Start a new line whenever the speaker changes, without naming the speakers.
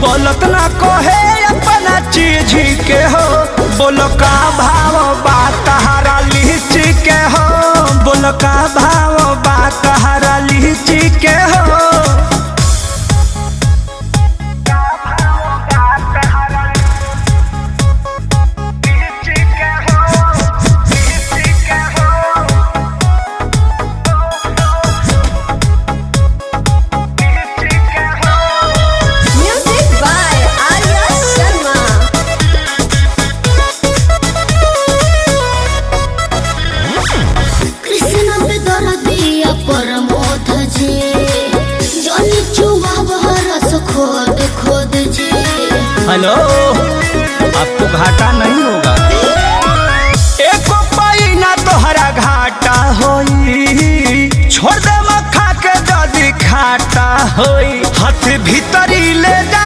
बोलत ना कहे अपना चीज के हो। बोलो का भाव बा तहरा लीची के हो। बोलो का भाव बा तहरा लीची के हो। हेलो, आपको घाटा नहीं होगा। एको पाई ना तोहरा घाटा होई। छोड़ दे मखा के जदी खाटा होई। हाथ भीतरी ले जा।